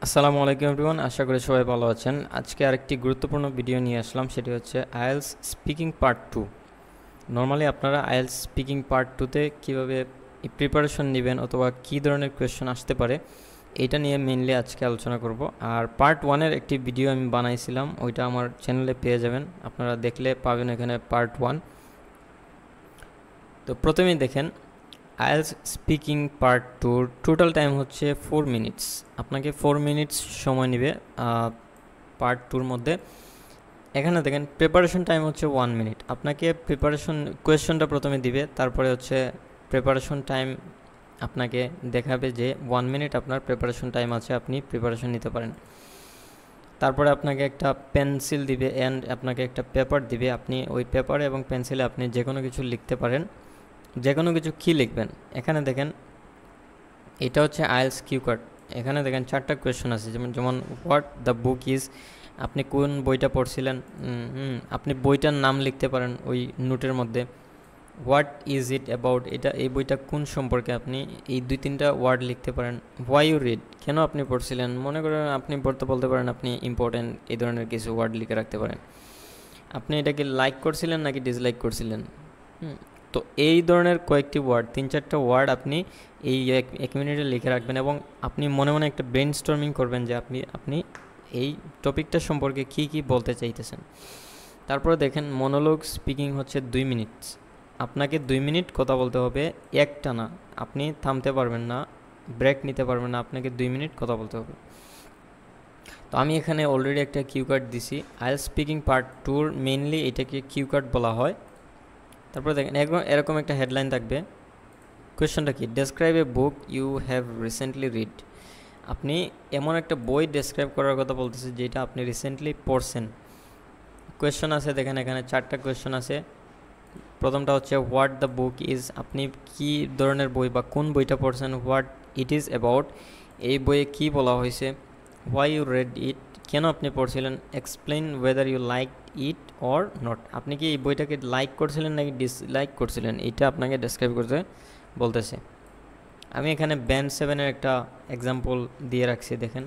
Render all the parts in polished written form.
আসসালামু আলাইকুম এভরিওয়ান, আশা করি সবাই ভালো আছেন। আজকে আরেকটি গুরুত্বপূর্ণ ভিডিও নিয়ে আসলাম, সেটি হচ্ছে আইএলস স্পিকিং পার্ট 2। নর্মালি আপনারা আইএলস স্পিকিং পার্ট 2তে কীভাবে প্রিপারেশন নেবেন অথবা কী ধরনের কোয়েশ্চন আসতে পারে এটা নিয়ে মেইনলি আজকে আলোচনা করব। আর পার্ট 1-এর একটি ভিডিও আমি বানাইছিলাম, ওইটা আমার চ্যানেলে পেয়ে যাবেন, আপনারা দেখলে পাবেন এখানে পার্ট 1। তো প্রথমেই দেখেন IELTS speaking part 2 total time হচ্ছে 4 মিনিটস। আপনাকে 4 মিনিটস সময় নেবে পার্ট 2-র মধ্যে। এখানে দেখেন প্রিপারেশন টাইম হচ্ছে 1 মিনিট। আপনাকে প্রিপারেশন কোয়েশ্চনটা প্রথমে দিবে, তারপরে হচ্ছে প্রিপারেশন টাইম আপনাকে দেখাবে যে 1 মিনিট আপনার প্রিপারেশন টাইম আছে, আপনি প্রিপারেশন নিতে পারেন। তারপরে আপনাকে একটা পেন্সিল দিবে অ্যান্ড আপনাকে একটা পেপার দিবে। আপনি ওই পেপারে এবং পেন্সিলে আপনি যে কোনো কিছু লিখতে পারেন। যে কোনো কিছু কী লিখবেন, এখানে দেখেন এটা হচ্ছে আইএলস কিউ কার্ড। এখানে দেখেন 4টা কোয়েশ্চন আছে, যেমন হোয়াট দ্য বুক ইজ, আপনি কোন বইটা পড়ছিলেন, আপনি বইটার নাম লিখতে পারেন ওই নোটের মধ্যে। হোয়াট ইজ ইট অ্যাবাউট, এই বইটা কোন সম্পর্কে, আপনি এই 2-3টা ওয়ার্ড লিখতে পারেন। হোয়াই ইউ রিড, কেন আপনি পড়ছিলেন, মনে করেন আপনি বলতে পারেন আপনি ইম্পর্টেন্ট এই ধরনের কিছু ওয়ার্ড লিখে রাখতে পারেন। আপনি এটাকে লাইক করছিলেন নাকি ডিসলাইক করছিলেন। তো এই ধরনের কয়েকটি ওয়ার্ড, 3-4টা ওয়ার্ড আপনি এই এক মিনিটে লিখে রাখবেন এবং আপনি মনে মনে একটা ব্রেন স্টর্মিং করবেন যে আপনি এই টপিকটা সম্পর্কে কী বলতে চাইতেছেন। তারপরে দেখেন মনোলগ স্পিকিং হচ্ছে 2 মিনিট। আপনাকে 2 মিনিট কথা বলতে হবে একটানা, আপনি থামতে পারবেন না, ব্রেক নিতে পারবেন না, আপনাকে 2 মিনিট কথা বলতে হবে। তো আমি এখানে অলরেডি একটা কিউ কার্ড দিছি। আইএলস স্পিকিং পার্ট 2-র মেইনলি এটাকে কিউ কার্ড বলা হয়। তারপরে দেখেন এরকম একটা হেডলাইন থাকবে। কোয়েশ্চনটা কি, describe a book you have recently read. আপনি এমন একটা বই ডেসক্রাইব করার কথা বলতেছে যেটা আপনি রিসেন্টলি পড়ছেন। কোয়েশ্চন আছে দেখেন, এখানে 4টা কোয়েশ্চন আছে। প্রথমটা হচ্ছে হোয়াট দ্য বুক ইজ, আপনি কী ধরনের বই বা কোন বইটা পড়ছেন। হোয়াট ইট ইজ অ্যাবাউট, এই বইয়ে কী বলা হয়েছে। হোয়াই ইউ রেড ইট, কেন আপনি পড়ছিলেন। Explain whether you like it or not, আপনি কি এই বইটাকে লাইক করছিলেন নাকি ডিসলাইক করছিলেন, এটা আপনাকে ডেসক্রাইব করতে বলতেছে। আমি এখানে ব্যান্ড 7-এর একটা এক্সাম্পল দিয়ে রাখছি। দেখেন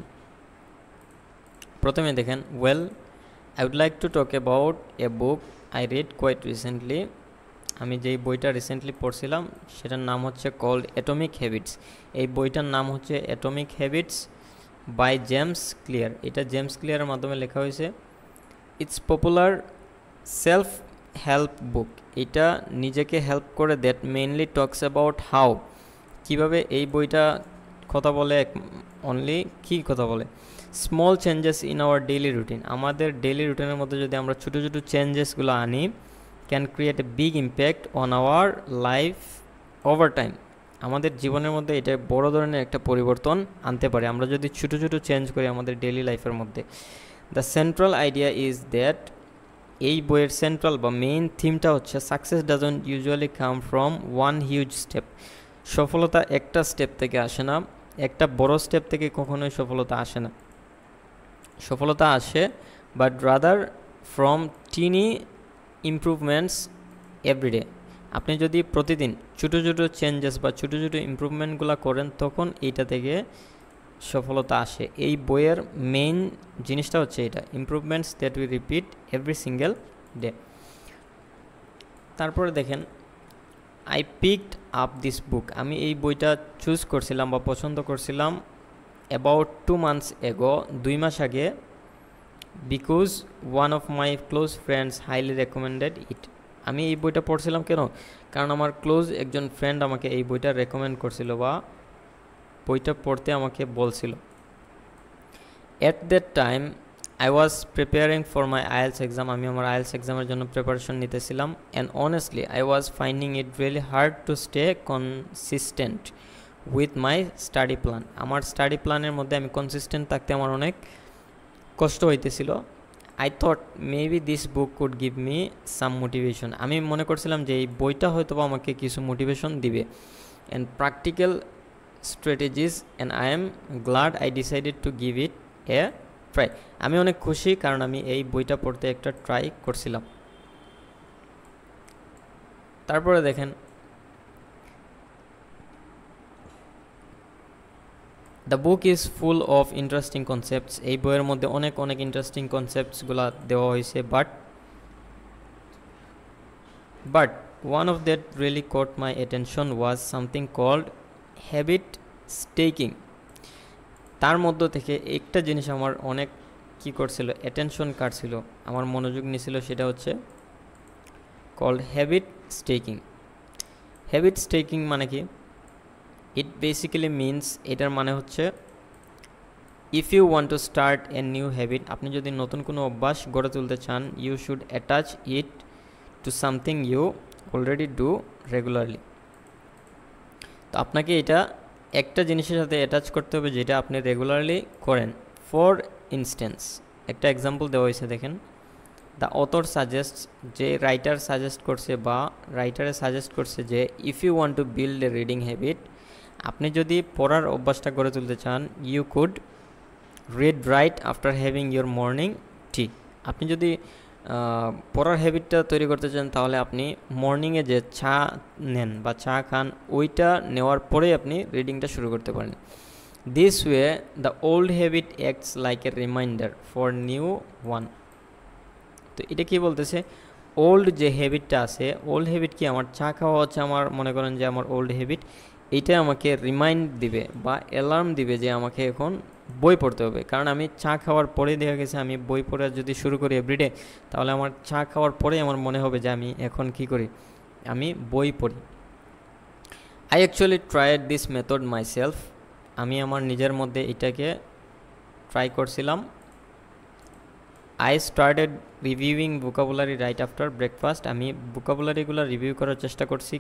প্রথমে দেখেন, well I would like to talk about a book I read quite recently. আমি যেই বইটা রিসেন্টলি পড়ছিলাম সেটার নাম হচ্ছে কল্ড অ্যাটমিক হ্যাবিটস। এই বইটার নাম হচ্ছে atomic habits by James Clear. এটা জেমস ক্লিয়ারের মাধ্যমে লেখা হয়েছে। It's popular self help book, এটা নিজেকে হেল্প করে, that mainly talks about how, কীভাবে এই বইটা কথা বলে, অনলি কী কথা বলে, small changes in our daily routine, আমাদের ডেইলি রুটিনের মধ্যে যদি আমরা ছোটো ছোটো চেঞ্জেসগুলো আনি, can create a big impact on our life over time, আমাদের জীবনের মধ্যে এটা বড় ধরনের একটা পরিবর্তন আনতে পারে আমরা যদি ছোটো ছোটো চেঞ্জ করি আমাদের ডেইলি লাইফের মধ্যে। The central idea is that, এই বইয়ের সেন্ট্রাল বা মেইন থিমটা হচ্ছে success doesn't usually come from one huge step, সফলতা একটা স্টেপ থেকে আসে না, একটা বড় স্টেপ থেকে কখনোই সফলতা আসে না। সফলতা আসে but rather from tiny improvements every day, আপনি যদি প্রতিদিন ছোটো ছোটো চেঞ্জেস বা ছোটো ছোটো ইমপ্রুভমেন্টগুলো করেন তখন এইটা থেকে সফলতা আসে। এই বইয়ের মেইন জিনিসটা হচ্ছে এটা, improvements that we repeat every single day. তারপরে দেখেন, I picked up this book, আমি এই বইটা চুজ করছিলাম বা পছন্দ করছিলাম অ্যাবাউট 2 months এগো, 2 মাস আগে, because one of my close friends highly recommended it. আমি এই বইটা পড়ছিলাম কেন, কারণ আমার ক্লোজ একজন ফ্রেন্ড আমাকে এই বইটা রেকমেন্ড করছিল বা বইটা পড়তে আমাকে বলছিল। At that time I was preparing for my IELTS exam, আমি আমার আইএলস এক্সামের জন্য প্রিপারেশন নিতেছিলাম। And honestly I was finding it really hard to stay consistent with my study plan, আমার স্টাডি প্ল্যানের মধ্যে আমি কনসিস্টেন্ট থাকতে আমার অনেক কষ্ট হইতেছিল। I thought maybe this book could give me some motivation, আমি মনে করছিলাম যে এই বইটা হয়তো আমাকে কিছু মোটিভেশন দিবে and practical strategies, and I am glad I decided to give it A try. আমি অনেক খুশি কারণ আমি এই বইটা পড়তে একটা ট্রাই করছিলাম। তারপরে দেখেন, the book is full of interesting concepts, এই বইয়ের মধ্যে অনেক অনেক ইন্টারেস্টিং কনসেপ্টসগুলো দেওয়া হয়েছে, but one of that really caught my attention was something called habit staking. তার মধ্য থেকে একটা জিনিস আমার অনেক কি করছিল, অ্যাটেনশন কাটছিল, আমার মনোযোগ নিছিল, সেটা হচ্ছে called habit stacking. Habit stacking মানে কি? ইট বেসিক্যালি মিনস, এটার মানে হচ্ছে if you want to start a new habit, আপনি যদি নতুন কোনো অভ্যাস গড়ে তুলতে চান, you should attach it to something you already do regularly. তো আপনাকে এটা একটা জিনিসের সাথে অ্যাটাচ করতে হবে যেটা আপনি রেগুলারলি করেন। ফর ইনস্ট্যান্স, একটা এক্সাম্পল দেওয়া হয়েছে, দেখেন। দ্য অথর সাজেস্ট, যে রাইটার সাজেস্ট করছে বা রাইটারে সাজেস্ট করছে যে if you want to build a reading habit, আপনি যদি পড়ার অভ্যাসটা গড়ে তুলতে চান, you could read right after having your morning tea. আপনি যদি পড়ার হ্যাবিটটা তৈরি করতে চান, তাহলে আপনি মর্নিংয়ে যে চা নেন বা চা খান, ওইটা নেওয়ার পরেই আপনি রিডিংটা শুরু করতে পারেন। This way the old habit acts like a reminder for new one. তো এটা কি বলতেছে, ওল্ড যে হ্যাবিটটা আছে, ওল্ড হ্যাবিট কি, আমার চা খাওয়া হচ্ছে আমার, মনে করেন যে আমার ওল্ড হ্যাবিট, এইটা আমাকে রিমাইন্ড দিবে বা অ্যালার্ম দিবে যে আমাকে এখন বই পড়তে হবে। কারণ আমি চা খাওয়ার পরে দেখা গেছে আমি বই পড়া যদি শুরু করি এভরিডে, তাহলে আমার চা খাওয়ার পরেই আমার মনে হবে যে আমি এখন কি করি, আমি বই পড়ি। I actually tried this method myself, আমি আমার নিজের মধ্যে এটাকে ট্রাই করছিলাম। I started reviewing vocabulary right after breakfast, আমি ভোকাবুলারিগুলো রিভিউ করার চেষ্টা করছি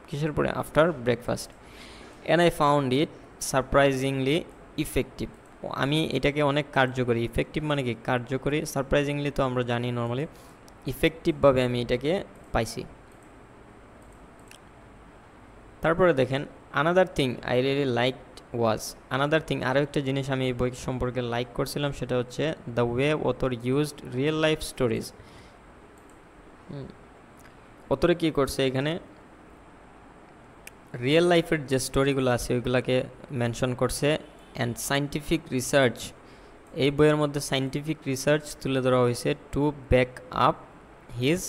কিসের পরে, after breakfast. And I found it surprisingly effective, আমি এটাকে অনেক কার্যকরী, ইফেক্টিভ মানে কি কার্যকরী, সারপ্রাইজিংলি তো আমরা জানি নর্মালি, ইফেক্টিভভাবে আমি এটাকে পাইছি। তারপরে দেখেন, another thing I really like was, another thing, আরও একটা জিনিস আমি এই বই সম্পর্কে লাইক করছিলাম, সেটা হচ্ছে the way author used real life stories. অথরে কী করছে, এখানে রিয়েল লাইফের যে স্টোরিগুলো আছে ওইগুলোকে মেনশন করছে। অ্যান্ড সায়েন্টিফিক রিসার্চ, এই বইয়ের মধ্যে সায়েন্টিফিক রিসার্চ তুলে ধরা হয়েছে to back up his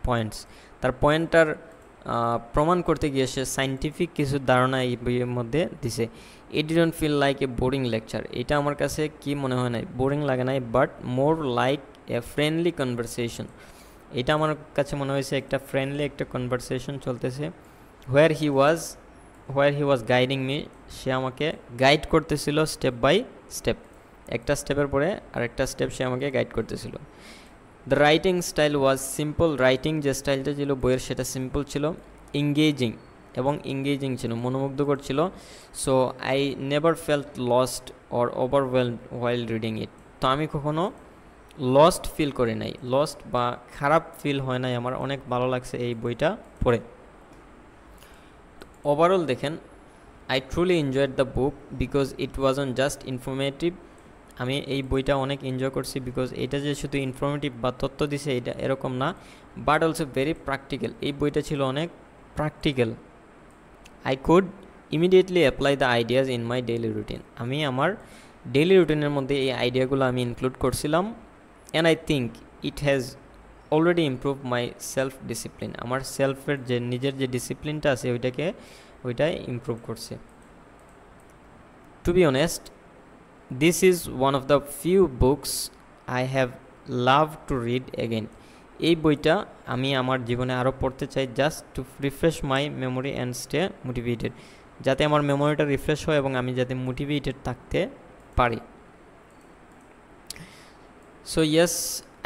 points, তার পয়েন্টটার প্রমাণ করতে গিয়ে সে সায়েন্টিফিক কিছু ধারণা এই বইয়ের মধ্যে দিছে। It didn't feel like a boring lecture, এটা আমার কাছে কি মনে হয় নাই, বোরিং লাগে নাই, but more like a friendly conversation, এটা আমার কাছে মনে হয়েছে একটা ফ্রেন্ডলি একটা কনভারসেশন চলতেছে। হোয়ার হি ওয়াজ গাইডিং মি, সে আমাকে গাইড করতেছিল স্টেপ বাই স্টেপ, একটা স্টেপের পরে আরেকটা স্টেপ সে আমাকে গাইড করতেছিল। The writing style was simple, writing যে স্টাইলটা ছিল বইয়ের সেটা সিম্পল ছিল, ইংগেজিং ছিল, মনোমুগ্ধকর ছিল। So I never felt lost or overwhelmed while reading ইট, তো আমি কখনো লস্ট ফিল করি নাই, লস্ট বা খারাপ ফিল হয় নাই, আমার অনেক ভালো লাগছে এই বইটা পড়ে। ওভারঅল দেখেন, I truly enjoyed the book because it wasn't just informative, আমি এই বইটা অনেক এনজয় করছি বিকজ এটা যে শুধু ইনফরমেটিভ বা তথ্য দিছে এটা এরকম না, বাট অলসো ভেরি প্র্যাকটিক্যাল, এই বইটা ছিল অনেক practical. I could immediately apply the ideas in my daily routine, আমি আমার ডেইলি রুটিনের মধ্যে এই আইডিয়াগুলো আমি ইনক্লুড করছিলাম। And I think it has already improve my self discipline, আমার সেলফের যে নিজের যে ডিসিপ্লিনটা আছে ওইটাই ইমপ্রুভ করছে। To be honest, this is one of the few books I have love to read again, এই বইটা আমি আমার জীবনে আরও পড়তে চাই, just to refresh my memory and stay motivated, যাতে আমার মেমোরিটা রিফ্রেশ হয় এবং আমি যাতে মোটিভেটেড থাকতে পারি। So yes,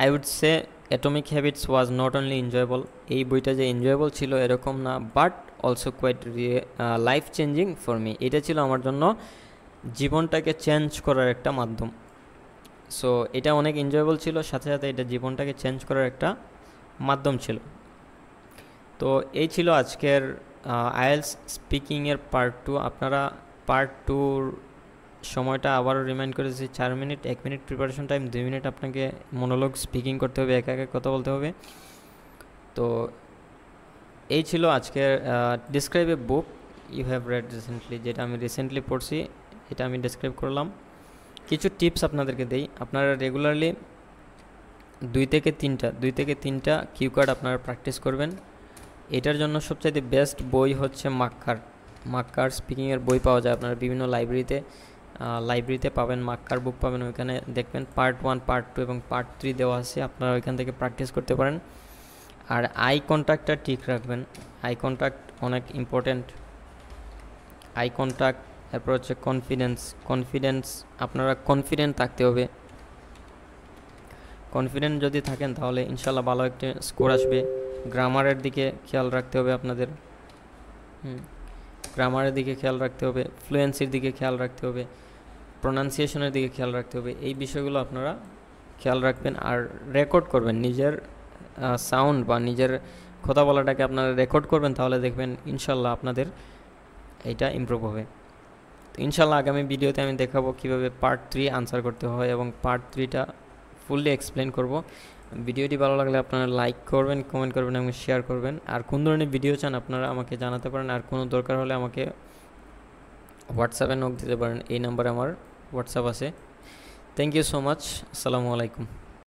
I would say atomic habits was not only enjoyable, এই বইটা যে এনজয়েবল ছিল এরকম না, but also quite life changing for me, এটা ছিল আমার জন্য জীবনটাকে চেঞ্জ করার একটা মাধ্যম। সো এটা অনেক এনজয়েবল ছিল, সাথে সাথে এটা জীবনটাকে চেঞ্জ করার একটা মাধ্যম ছিল। তো এই ছিল আজকের আইএলস স্পিকিংয়ের পার্ট 2। আপনারা পার্ট 2-র সময়টা আবারও রিমাইন্ড করেছি, 4 minute, 1 minute preparation time, 2 minute আপনাকে মনোলগ স্পিকিং করতে হবে, একা একা কথা বলতে হবে। তো এই ছিল আজকের describe a book you have read recently, যেটা আমি রিসেন্টলি পড়ছি, এটা আমি ডেসক্রাইব করলাম। কিছু টিপস আপনাদেরকে দেই, আপনারা রেগুলারলি 2 থেকে 3টা কিউ কার্ড আপনারা প্র্যাকটিস করবেন। এটার জন্য সবচাইতে বেস্ট বই হচ্ছে মাক্কার স্পিকিংয়ের বই পাওয়া যায় আপনারা বিভিন্ন লাইব্রেরিতে পাবেন, মাক্কার বুক পাবেন, ওইখানে দেখবেন পার্ট 1, পার্ট 2 এবং পার্ট 3 দেওয়া আছে, আপনারা ওইখান থেকে প্র্যাকটিস করতে পারেন। আর আই কন্ট্যাক্টটা ঠিক রাখবেন, আই কন্ট্যাক্ট অনেক ইম্পর্ট্যান্ট। আই কন্ট্যাক্ট, এরপর হচ্ছে কনফিডেন্স, আপনারা কনফিডেন্ট থাকতে হবে। কনফিডেন্ট যদি থাকেন তাহলে ইনশাল্লাহ ভালো একটা স্কোর আসবে। গ্রামারের দিকে খেয়াল রাখতে হবে আপনাদের, গ্রামারের দিকে খেয়াল রাখতে হবে, ফ্লুয়েন্সির দিকে খেয়াল রাখতে হবে, প্রোনাউন্সিয়েশনের দিকে খেয়াল রাখতে হবে। এই বিষয়গুলো আপনারা খেয়াল রাখবেন। আর রেকর্ড করবেন নিজের সাউন্ড বা নিজের কথা বলাটাকে আপনারা রেকর্ড করবেন, তাহলে দেখবেন ইনশাল্লাহ আপনাদের এটা ইমপ্রুভ হবে। তো ইনশাল্লাহ আগামী ভিডিওতে আমি দেখাবো কীভাবে পার্ট 3 আনসার করতে হয় এবং পার্ট 3টা ফুললি এক্সপ্লেন করব। ভিডিওটি ভালো লাগলে আপনারা লাইক করবেন, কমেন্ট করবেন এবং শেয়ার করবেন। আর কোন ধরনের ভিডিও চান আপনারা আমাকে জানাতে পারেন। আর কোনো দরকার হলে আমাকে হোয়াটসঅ্যাপে নক দিতে পারেন, এই নাম্বারে আমার হোয়াটসঅ্যাপ আছে। থ্যাংক ইউ সো মাচ, আসসালামু আলাইকুম।